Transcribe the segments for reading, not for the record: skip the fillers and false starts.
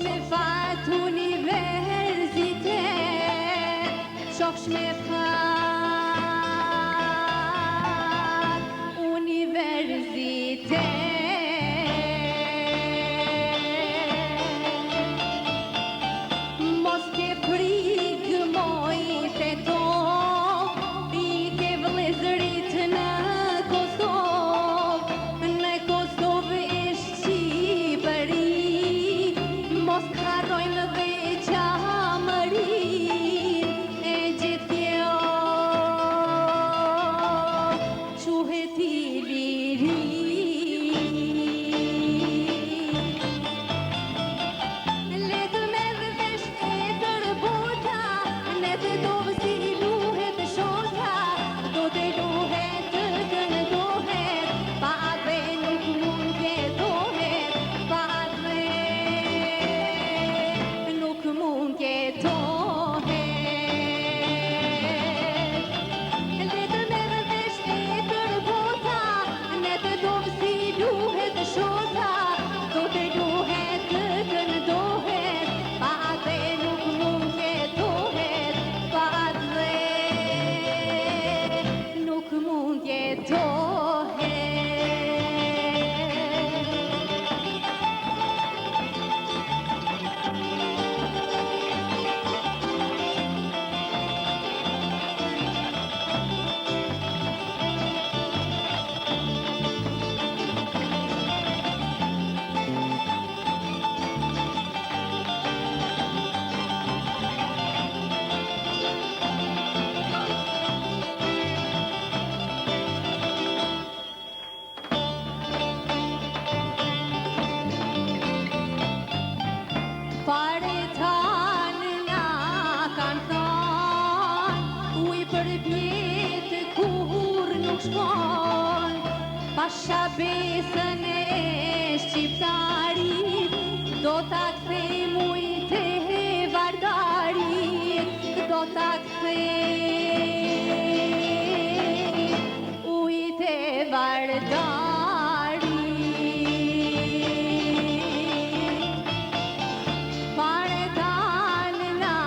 me fat universitet, qofsh me fat universitet. Mos ke frikë moj se to, i ke vëllezërit në Kosovë, në Kosovë është Shqipëri, mos harrojnë dhe qamërin e gjithë kjo quhet i liri. Letë me rëvesh e tërbota, ne të dovë si luhet shota, do të luhet të këndohet, pa atë nuk mund jetohet, pa atë nuk mund jetohet. Letë me rëvesh e tërbota, ne të dovë si luhet shota, do të luhet të këndohet, pa atë nuk mund jetohet, pa atë nuk mund jetohet. Paretan nga kanë thonë, uj për vjetë kur nuk shkon, pasha besën e shqiptarit, do t'a kthejm uj të vardarit, do t'a kthejm uj të vardarit. Paretan nga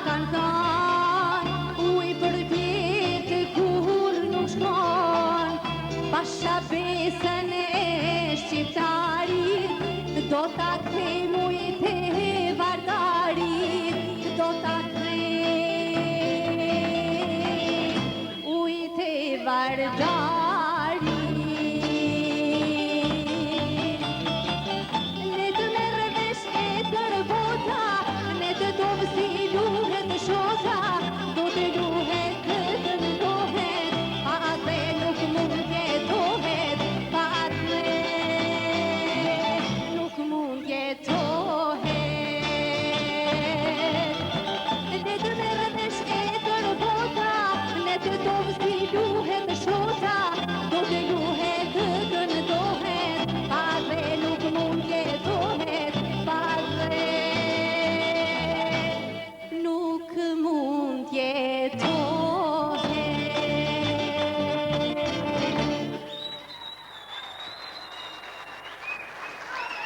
kanë thonë, uj për vjetë kur nuk shkon, pasha besën e shqiptarit, do t'a kthejm uj